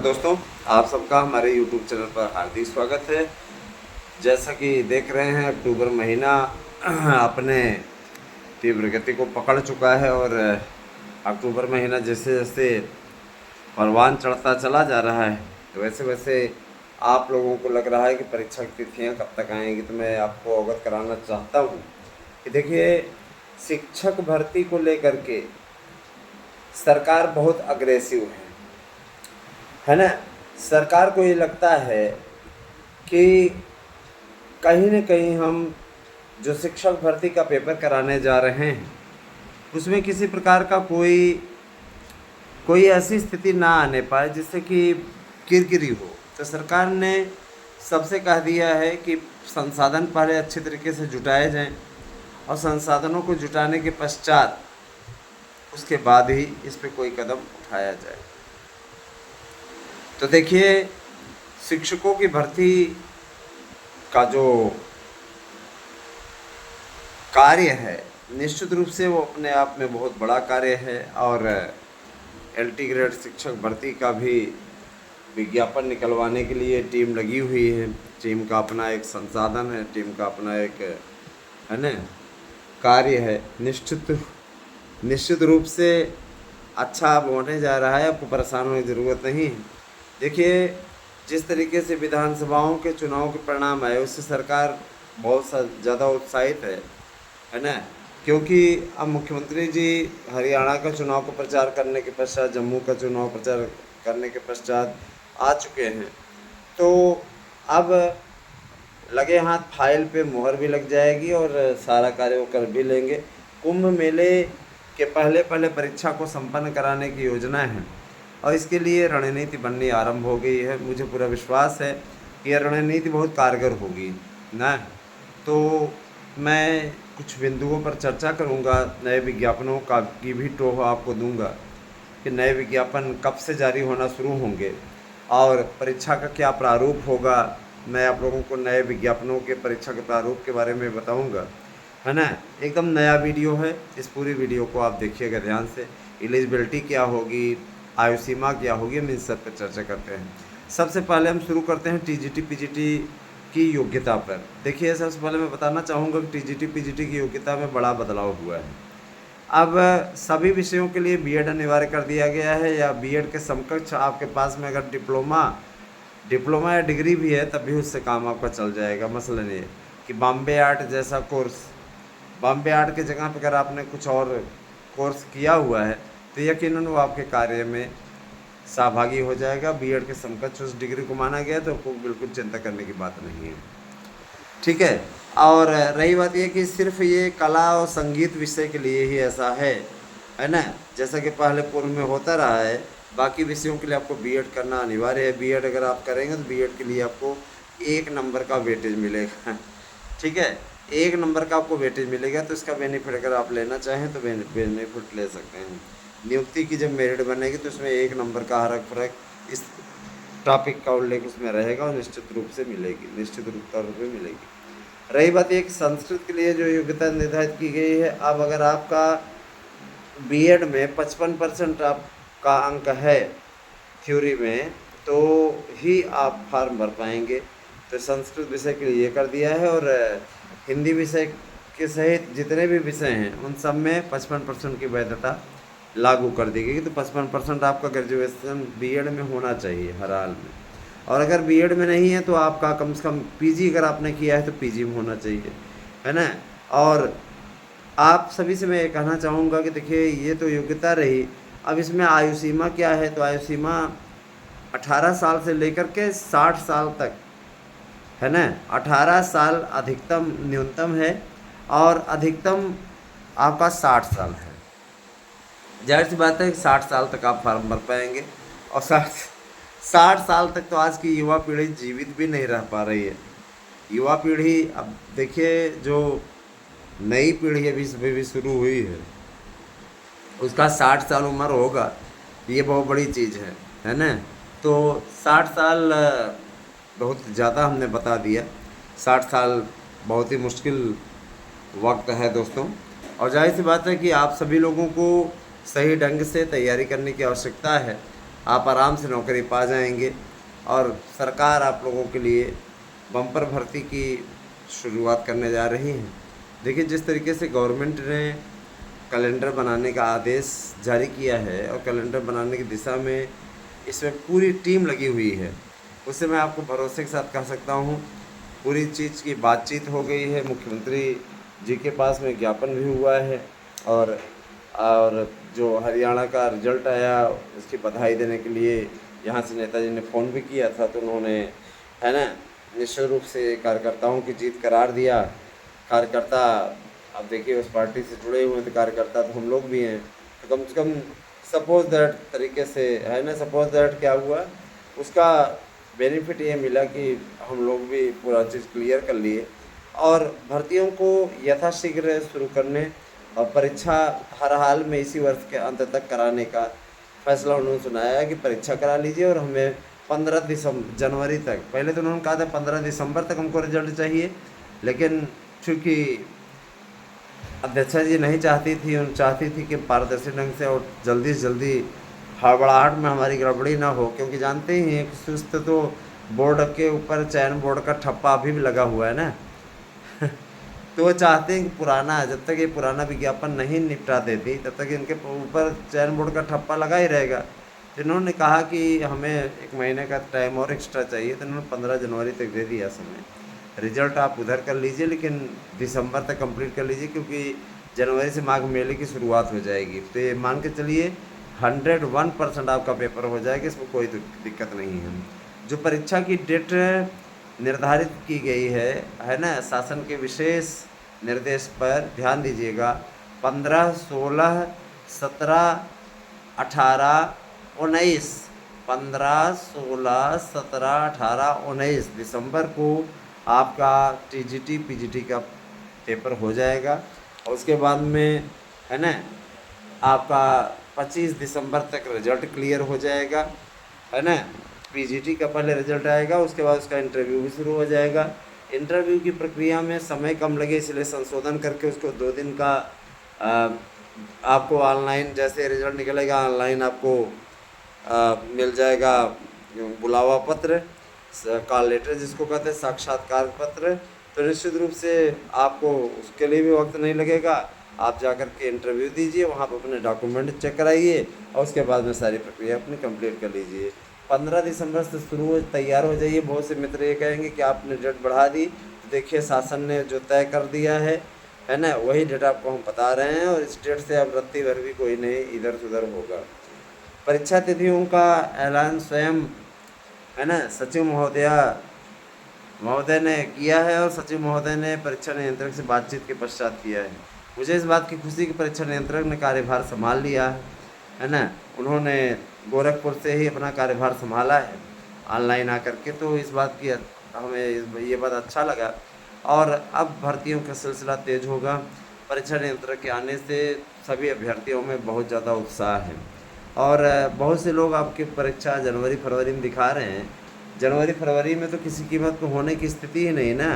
दोस्तों, आप सबका हमारे YouTube चैनल पर हार्दिक स्वागत है। जैसा कि देख रहे हैं, अक्टूबर महीना अपने तीव्र गति को पकड़ चुका है और अक्टूबर महीना जैसे जैसे परवान चढ़ता चला जा रहा है, तो वैसे वैसे आप लोगों को लग रहा है कि परीक्षा की तिथियाँ कब तक आएंगी। तो मैं आपको अवगत कराना चाहता हूँ कि देखिए, शिक्षक भर्ती को लेकर के सरकार बहुत अग्रेसिव है ना। सरकार को ये लगता है कि कहीं न कहीं हम जो शिक्षक भर्ती का पेपर कराने जा रहे हैं, उसमें किसी प्रकार का कोई ऐसी स्थिति ना आने पाए जिससे कि किरकिरी हो। तो सरकार ने सबसे कह दिया है कि संसाधन पहले अच्छे तरीके से जुटाए जाएं और संसाधनों को जुटाने के पश्चात उसके बाद ही इस पे कोई कदम उठाया जाए। तो देखिए, शिक्षकों की भर्ती का जो कार्य है, निश्चित रूप से वो अपने आप में बहुत बड़ा कार्य है और LT ग्रेड शिक्षक भर्ती का भी विज्ञापन निकलवाने के लिए टीम लगी हुई है। टीम का अपना एक संसाधन है, टीम का अपना एक है ना कार्य है। निश्चित रूप से अच्छा होने जा रहा है, आपको परेशान होने की ज़रूरत नहीं है। देखिए, जिस तरीके से विधानसभाओं के चुनाव के परिणाम आए, उससे सरकार बहुत ज़्यादा उत्साहित है ना। क्योंकि अब मुख्यमंत्री जी हरियाणा का चुनाव का प्रचार करने के पश्चात, जम्मू का चुनाव प्रचार करने के पश्चात आ चुके हैं, तो अब लगे हाथ फाइल पे मुहर भी लग जाएगी और सारा कार्य वो कर भी लेंगे। कुंभ मेले के पहले परीक्षा को संपन्न कराने की योजना है और इसके लिए रणनीति बननी आरंभ हो गई है। मुझे पूरा विश्वास है कि यह रणनीति बहुत कारगर होगी ना। तो मैं कुछ बिंदुओं पर चर्चा करूंगा, नए विज्ञापनों का की भी टोह आपको दूंगा कि नए विज्ञापन कब से जारी होना शुरू होंगे और परीक्षा का क्या प्रारूप होगा। मैं आप लोगों को नए विज्ञापनों के परीक्षा के प्रारूप के बारे में बताऊंगा, है ना। एकदम नया वीडियो है, इस पूरी वीडियो को आप देखिएगा ध्यान से। एलिजिबिलिटी क्या होगी, आयु सीमा क्या होगी, हम इन सब पर चर्चा करते हैं। सबसे पहले हम शुरू करते हैं TGT PGT की योग्यता पर। देखिए, सबसे पहले मैं बताना चाहूँगा कि TGT PGT की योग्यता में बड़ा बदलाव हुआ है। अब सभी विषयों के लिए BEd अनिवार्य कर दिया गया है, या BEd के समकक्ष आपके पास में अगर डिप्लोमा या डिग्री भी है तब भी उससे काम आपका चल जाएगा। मसलन ये कि बॉम्बे आर्ट जैसा कोर्स, बॉम्बे आर्ट की जगह पर अगर आपने कुछ और कोर्स किया हुआ है तो यकीनन वो आपके कार्य में सहभागी हो जाएगा। BEd के समकक्ष उस डिग्री को माना गया, तो आपको बिल्कुल चिंता करने की बात नहीं है, ठीक है। और रही बात ये कि सिर्फ ये कला और संगीत विषय के लिए ही ऐसा है ना, जैसा कि पहले पूर्व में होता रहा है। बाकी विषयों के लिए आपको BEd करना अनिवार्य है। BEd अगर आप करेंगे तो BEd के लिए आपको 1 नंबर का वेटेज मिलेगा, ठीक है। 1 नंबर का आपको वेटेज मिलेगा, तो इसका बेनिफिट अगर आप लेना चाहें तो बेनिफिट ले सकते हैं। नियुक्ति की जब मेरिट बनेगी तो उसमें 1 नंबर का हरक फरक इस टॉपिक का उल्लेख उसमें रहेगा और निश्चित रूप तौर पर मिलेगी। रही बात ये कि संस्कृत के लिए जो योग्यता निर्धारित की गई है, अब अगर आपका BEd में 55% आपका अंक है थ्योरी में, तो ही आप फॉर्म भर पाएंगे। तो संस्कृत विषय के लिए ये कर दिया है और हिंदी विषय के सहित जितने भी विषय हैं उन सब में 55% की वैधता लागू कर दी गई। तो 55% आपका ग्रेजुएशन BEd में होना चाहिए हर हाल में, और अगर BEd में नहीं है तो आपका कम से कम PG अगर आपने किया है तो PG में होना चाहिए, है ना। और आप सभी से मैं ये कहना चाहूँगा कि देखिए, ये तो योग्यता रही। अब इसमें आयु सीमा क्या है, तो आयु सीमा 18 साल से लेकर के 60 साल तक है ना। 18 साल अधिकतम न्यूनतम है और अधिकतम आपका 60 साल है। जाहिर सी बात है कि 60 साल तक आप फॉर्म भर पाएंगे, और 60 साल तक तो आज की युवा पीढ़ी जीवित भी नहीं रह पा रही है। युवा पीढ़ी, अब देखिए, जो नई पीढ़ी अभी भी शुरू हुई है उसका 60 साल उम्र होगा, ये बहुत बड़ी चीज़ है ना। तो 60 साल बहुत ज़्यादा हमने बता दिया। 60 साल बहुत ही मुश्किल वक्त है दोस्तों, और जाहिर सी बात है कि आप सभी लोगों को सही ढंग से तैयारी करने की आवश्यकता है। आप आराम से नौकरी पा जाएंगे। और सरकार आप लोगों के लिए बम्पर भर्ती की शुरुआत करने जा रही है। देखिए, जिस तरीके से गवर्नमेंट ने कैलेंडर बनाने का आदेश जारी किया है और कैलेंडर बनाने की दिशा में इसमें पूरी टीम लगी हुई है, उससे मैं आपको भरोसे के साथ कह सकता हूँ पूरी चीज़ की बातचीत हो गई है। मुख्यमंत्री जी के पास में ज्ञापन भी हुआ है, और जो हरियाणा का रिजल्ट आया उसकी बधाई देने के लिए यहाँ से नेताजी ने फ़ोन भी किया था, तो उन्होंने, है ना, निश्चित रूप से कार्यकर्ताओं की जीत करार दिया। कार्यकर्ता, अब देखिए, उस पार्टी से जुड़े हुए हैं, तो कार्यकर्ता तो हम लोग भी हैं, तो कम से कम सपोज दैट तरीके से, है ना, सपोज दैट क्या हुआ, उसका बेनिफिट ये मिला कि हम लोग भी पूरा चीज़ क्लियर कर लिए और भर्तियों को यथाशीघ्र शुरू करने और परीक्षा हर हाल में इसी वर्ष के अंत तक कराने का फैसला उन्होंने सुनाया है कि परीक्षा करा लीजिए। और हमें 15 जनवरी तक, पहले तो उन्होंने कहा था 15 दिसंबर तक हमको रिजल्ट चाहिए, लेकिन चूँकि अध्यक्षा जी नहीं चाहती थी, उन चाहती थी कि पारदर्शी ढंग से और जल्दी से जल्दी हड़बड़ाहट में हमारी गड़बड़ी ना हो, क्योंकि जानते ही हैं कि सुस्त तो बोर्ड के ऊपर चयन बोर्ड का ठप्पा अभी भी लगा हुआ है ना। तो वो चाहते हैं कि पुराना, जब तक ये पुराना विज्ञापन नहीं निपटा देती तब तक इनके ऊपर चयन बोर्ड का ठप्पा लगा ही रहेगा। तो इन्होंने कहा कि हमें 1 महीने का टाइम और एक्स्ट्रा चाहिए, तो इन्होंने 15 जनवरी तक दे दिया समय। रिजल्ट आप उधर कर लीजिए, लेकिन दिसंबर तक कंप्लीट कर लीजिए, क्योंकि जनवरी से माघ मेले की शुरुआत हो जाएगी। तो ये मान के चलिए 101% आपका पेपर हो जाएगा, इसमें कोई दिक्कत नहीं है। जो परीक्षा की डेट निर्धारित की गई है ना, शासन के विशेष निर्देश पर ध्यान दीजिएगा, 15, 16, 17, 18, 19, 15, 16, 17, 18, 19 दिसंबर को आपका टीजीटी पीजीटी का पेपर हो जाएगा। और उसके बाद में, है ना, आपका 25 दिसंबर तक रिजल्ट क्लियर हो जाएगा, है ना। पीजीटी का पहले रिजल्ट आएगा, उसके बाद उसका इंटरव्यू भी शुरू हो जाएगा। इंटरव्यू की प्रक्रिया में समय कम लगे, इसलिए संशोधन करके उसको 2 दिन का आपको ऑनलाइन, जैसे रिजल्ट निकलेगा ऑनलाइन आपको मिल जाएगा बुलावा पत्र, कॉल लेटर जिसको कहते हैं, साक्षात्कार पत्र। तो निश्चित रूप से आपको उसके लिए भी वक्त नहीं लगेगा, आप जाकर के इंटरव्यू दीजिए, वहाँ पर अपने डॉक्यूमेंट चेक कराइए और उसके बाद में सारी प्रक्रिया अपनी कंप्लीट कर लीजिए। 15 दिसंबर से तैयार हो जाइए। बहुत से मित्र ये कहेंगे कि आपने डेट बढ़ा दी, तो देखिए शासन ने जो तय कर दिया है ना, वही डेट आपको हम बता रहे हैं, और इस डेट से अब रत्ती भर भी कोई नहीं इधर से उधर होगा। परीक्षा तिथियों का ऐलान स्वयं, है ना, सचिव महोदय ने किया है, और सचिव महोदय ने परीक्षा नियंत्रक से बातचीत के पश्चात किया है। मुझे इस बात की खुशी कि परीक्षा नियंत्रक ने कार्यभार संभाल लिया है ना, उन्होंने गोरखपुर से ही अपना कार्यभार संभाला है ऑनलाइन आकर के, तो इस बात की हमें ये बात अच्छा लगा। और अब भर्तियों का सिलसिला तेज होगा। परीक्षा नियंत्रक के आने से सभी अभ्यर्थियों में बहुत ज़्यादा उत्साह है, और बहुत से लोग आपकी परीक्षा जनवरी फरवरी में दिखा रहे हैं। जनवरी फरवरी में तो किसी कीमत पर होने की स्थिति ही नहीं ना,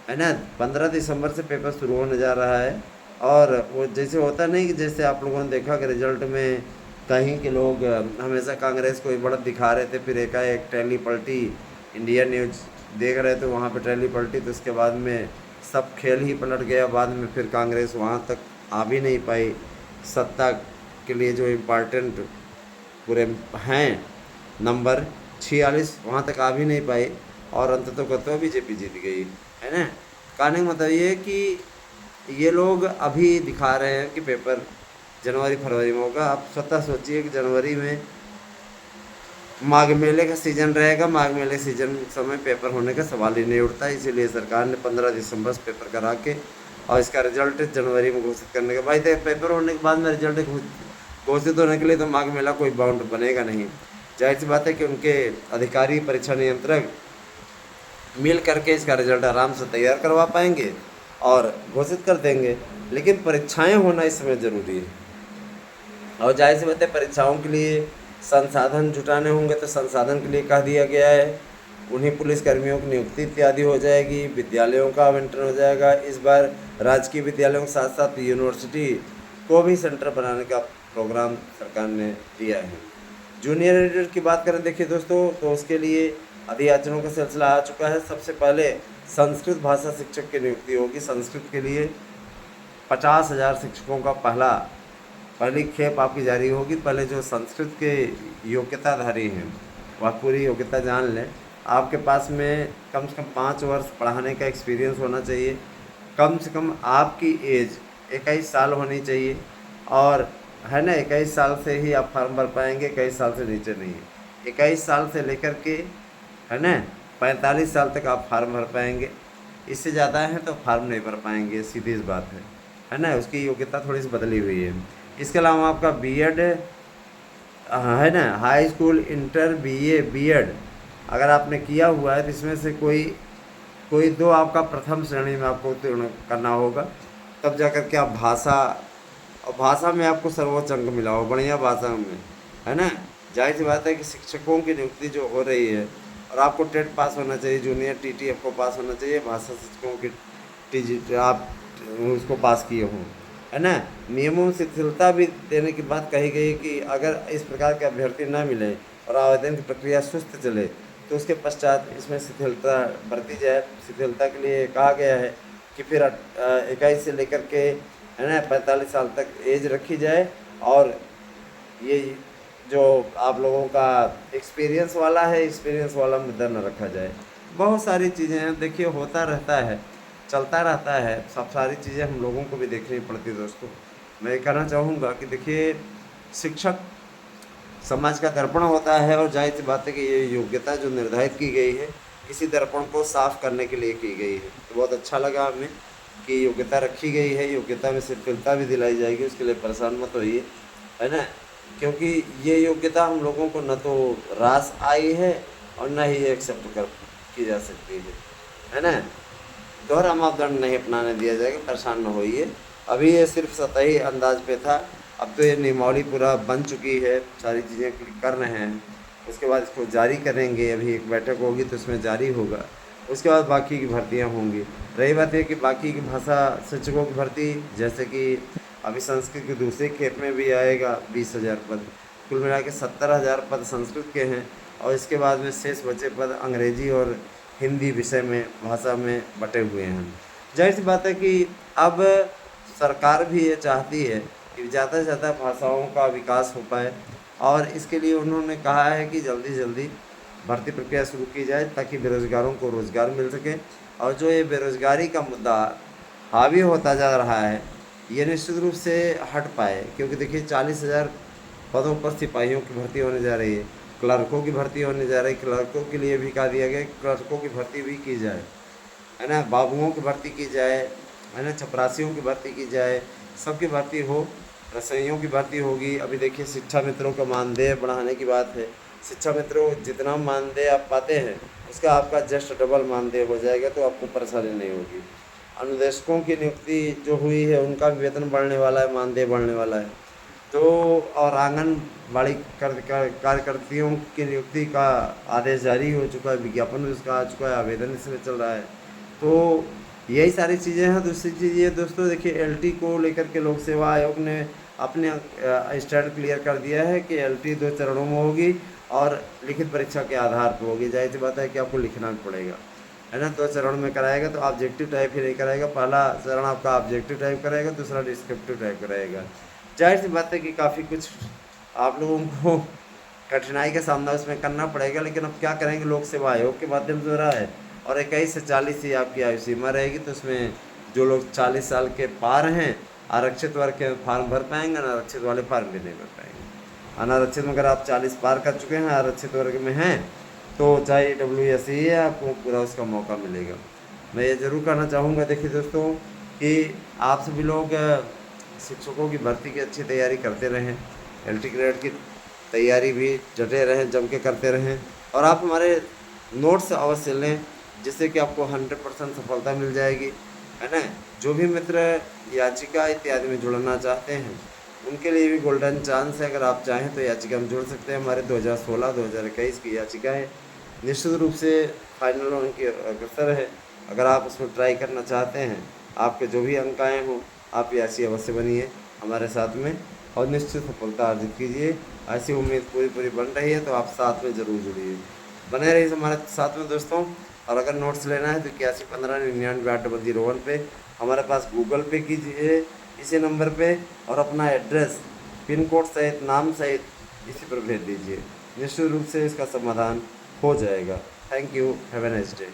है ना। 15 दिसंबर से पेपर शुरू होने जा रहा है, और वो जैसे होता नहीं कि जैसे आप लोगों ने देखा कि रिजल्ट में कहीं के लोग हमेशा कांग्रेस को ही बढ़त दिखा रहे थे, फिर एकाएक टैली पलटी, इंडिया न्यूज देख रहे थे, वहाँ पे टैली पलटी, तो उसके बाद में सब खेल ही पलट गया। बाद में फिर कांग्रेस वहाँ तक आ भी नहीं पाई, सत्ता के लिए जो इम्पॉर्टेंट पूरे हैं नंबर 46, वहाँ तक आ भी नहीं पाई, और अंततः बीजेपी जीत गई, है ना। कहने का मतलब ये कि ये लोग अभी दिखा रहे हैं कि पेपर जनवरी फरवरी में होगा। आप स्वतः सोचिए कि जनवरी में माघ मेले का सीज़न रहेगा, माघ मेले सीजन समय पेपर होने का सवाल ही नहीं उठता। इसीलिए सरकार ने 15 दिसंबर से पेपर करा के और इसका रिजल्ट जनवरी में घोषित करने का। भाई पेपर होने के बाद में रिजल्ट घोषित होने के लिए तो माघ मेला कोई बाउंड बनेगा नहीं। जाहिर सी बात है कि उनके अधिकारी परीक्षा नियंत्रक मिल करके इसका रिजल्ट आराम से तैयार करवा पाएंगे और घोषित कर देंगे। लेकिन परीक्षाएं होना इस समय ज़रूरी है, और जाहिर सी बात है परीक्षाओं के लिए संसाधन जुटाने होंगे, तो संसाधन के लिए कह दिया गया है उन्हीं पुलिसकर्मियों की नियुक्ति इत्यादि हो जाएगी, विद्यालयों का आवंटन हो जाएगा। इस बार राजकीय विद्यालयों के साथ साथ यूनिवर्सिटी को भी सेंटर बनाने का प्रोग्राम सरकार ने दिया है। जूनियर एडिटर की बात करें देखिए दोस्तों, तो उसके लिए अधियाचनों का सिलसिला आ चुका है। सबसे पहले संस्कृत भाषा शिक्षक की नियुक्ति होगी। संस्कृत के लिए 50,000 शिक्षकों का पहली खेप आपकी जारी होगी। पहले जो संस्कृत के योग्यताधारी हैं वह पूरी योग्यता जान लें। आपके पास में कम से कम 5 वर्ष पढ़ाने का एक्सपीरियंस होना चाहिए। कम से कम आपकी एज 21 साल होनी चाहिए, और है ना, 21 साल से ही आप फार्म भर पाएंगे, 21 साल से नीचे नहीं है। 21 साल से लेकर के, है ना, 45 साल तक आप फार्म भर पाएंगे। इससे ज़्यादा है तो फार्म नहीं भर पाएंगे, सीधी इस बात है ना। उसकी योग्यता थोड़ी सी बदली हुई है। इसके अलावा आपका बीएड, है ना, high school, inter, BA, BEd अगर आपने किया हुआ है तो इसमें से कोई कोई दो आपका प्रथम श्रेणी में आपको उत्तीर्ण करना होगा, तब जा कर के आप भाषा, और भाषा में आपको सर्वोच्च अंक मिला हो, बढ़िया भाषा में, है ना। जाहिर सी बात है कि शिक्षकों की नियुक्ति जो हो रही है, और आपको टेट पास होना चाहिए, जूनियर टीटीएफ को पास होना चाहिए, भाषा शिक्षकों की टीजी आप उसको पास किए हों, है ना। नियमों में शिथिलता भी देने की बात कही गई कि अगर इस प्रकार के अभ्यर्थी न मिले और आवेदन की प्रक्रिया सुस्त चले तो उसके पश्चात इसमें शिथिलता बरती जाए। शिथिलता के लिए कहा गया है कि फिर 21 से लेकर के, है ना, 45 साल तक एज रखी जाए, और ये जो आप लोगों का एक्सपीरियंस वाला है, एक्सपीरियंस वाला मुद्दा न रखा जाए। बहुत सारी चीज़ें हैं, देखिए होता रहता है, चलता रहता है, सब सारी चीज़ें हम लोगों को भी देखनी पड़ती है दोस्तों। मैं ये कहना चाहूँगा कि देखिए, शिक्षक समाज का दर्पण होता है, और जाहिर सी बात है कि ये योग्यता जो निर्धारित की गई है इसी दर्पण को साफ करने के लिए की गई है। तो बहुत अच्छा लगा हमें कि योग्यता रखी गई है, योग्यता में शिथिलता भी दिलाई जाएगी, उसके लिए परेशान मत होइए, है ना। क्योंकि ये योग्यता हम लोगों को न तो रास आई है और न ही एक्सेप्ट कर की जा सकती है ना। दोहरा मापदंड नहीं अपनाने दिया जाएगा, परेशान न होइए। अभी ये सिर्फ सतही अंदाज पे था, अब तो ये नियमावली पूरा बन चुकी है, सारी चीज़ें क्लिक कर रहे हैं। उसके बाद इसको जारी करेंगे, अभी एक बैठक होगी तो उसमें जारी होगा, उसके बाद बाकी की भर्तियां होंगी। रही बात है कि बाकी की भाषा शिक्षकों की भर्ती, जैसे कि अभी संस्कृत की दूसरी खेप में भी आएगा 20,000 पद, कुल मिला के 70,000 पद संस्कृत के हैं, और इसके बाद में शेष बचे पद अंग्रेजी और हिंदी विषय में, भाषा में बटे हुए हैं। जाहिर सी बात है कि अब सरकार भी ये चाहती है कि ज़्यादा से ज़्यादा भाषाओं का विकास हो पाए, और इसके लिए उन्होंने कहा है कि जल्दी जल्दी भर्ती प्रक्रिया शुरू की जाए ताकि बेरोज़गारों को रोज़गार मिल सके। और जो ये बेरोज़गारी का मुद्दा हावी होता जा रहा है, ये निश्चित रूप से हट पाए, क्योंकि देखिए 40,000 पदों पर सिपाहियों की भर्ती होने जा रही है, क्लर्कों की भर्ती होने जा रही है, क्लर्कों के लिए भी कहा दिया गया क्लर्कों की भर्ती भी की जाए, है ना, बाबुओं की भर्ती की जाए, है ना, चपरासियों की भर्ती की जाए, सबकी भर्ती हो, रसोइयों की भर्ती होगी। अभी देखिए शिक्षा मित्रों का मानदेय बढ़ाने की बात है। शिक्षा मित्रों जितना मानदेय आप पाते हैं उसका आपका जस्ट डबल मानदेय हो जाएगा, तो आपको परेशानी नहीं होगी। अनुदेशकों की नियुक्ति जो हुई है उनका भी वेतन बढ़ने वाला है, मानदेय बढ़ने वाला है। तो और आंगनबाड़ी कार्यकर्तियों की नियुक्ति का आदेश जारी हो चुका है, विज्ञापन भी उसका आ चुका है, आवेदन इसमें चल रहा है। तो यही सारी चीज़ें हैं। दूसरी चीज़ ये दोस्तों देखिए, एलटी को लेकर के लोक सेवा आयोग ने अपने स्टैंड क्लियर कर दिया है कि एलटी 2 चरणों में होगी और लिखित परीक्षा के आधार पर होगी। जाहिर सी बात है कि आपको लिखना भी पड़ेगा, है ना। 2 चरण में कराएगा, तो ऑब्जेक्टिव टाइप ही नहीं कराएगा। पहला चरण आपका ऑब्जेक्टिव टाइप कराएगा, दूसरा डिस्क्रिप्टिव टाइप कराएगा। जाहिर सी बात है कि काफ़ी कुछ आप लोगों को कठिनाई का सामना उसमें करना पड़ेगा, लेकिन अब क्या करेंगे, लोक सेवा आयोग के माध्यम से हो रहा है, और 21 से 40 ही आपकी आयु सीमा रहेगी। तो उसमें जो लोग 40 साल के पार हैं आरक्षित वर्ग के फार्म भर पाएंगे, अनारक्षित वाले फार्म भी नहीं भर पाएंगे। अनारक्षित में अगर आप 40 पार कर चुके हैं, आरक्षित वर्ग में हैं, तो चाहे WSE है, आपको पूरा उसका मौका मिलेगा। मैं ये ज़रूर कहना चाहूँगा, देखिए दोस्तों, कि आप सभी लोग शिक्षकों की भर्ती की अच्छी तैयारी करते रहें, LT ग्रेड की तैयारी भी डटे रहें, जम के करते रहें, और आप हमारे नोट्स अवश्य लें, जिससे कि आपको 100% सफलता मिल जाएगी, है ना। जो भी मित्र याचिका इत्यादि में जुड़ना चाहते हैं उनके लिए भी गोल्डन चांस है। अगर आप चाहें तो याचिका में जुड़ सकते हैं। हमारे 2016-2021 की याचिका है, निश्चित रूप से फाइनल होने की अग्रसर है। अगर आप उसमें ट्राई करना चाहते हैं, आपके जो भी अंक आए हों, आप याची अवश्य बनिए हमारे साथ में और निश्चित सफलता अर्जित कीजिए। ऐसी उम्मीद पूरी पूरी बन रही है, तो आप साथ में ज़रूर जुड़िए, बने रहिए हमारे साथ में दोस्तों। और अगर नोट्स लेना है तो 8115998001 पे हमारे पास गूगल पे कीजिए इसी नंबर पे, और अपना एड्रेस पिन कोड सहित नाम सहित इसी पर भेज दीजिए। निश्चित रूप से इसका समाधान हो जाएगा। Thank you, have a nice day.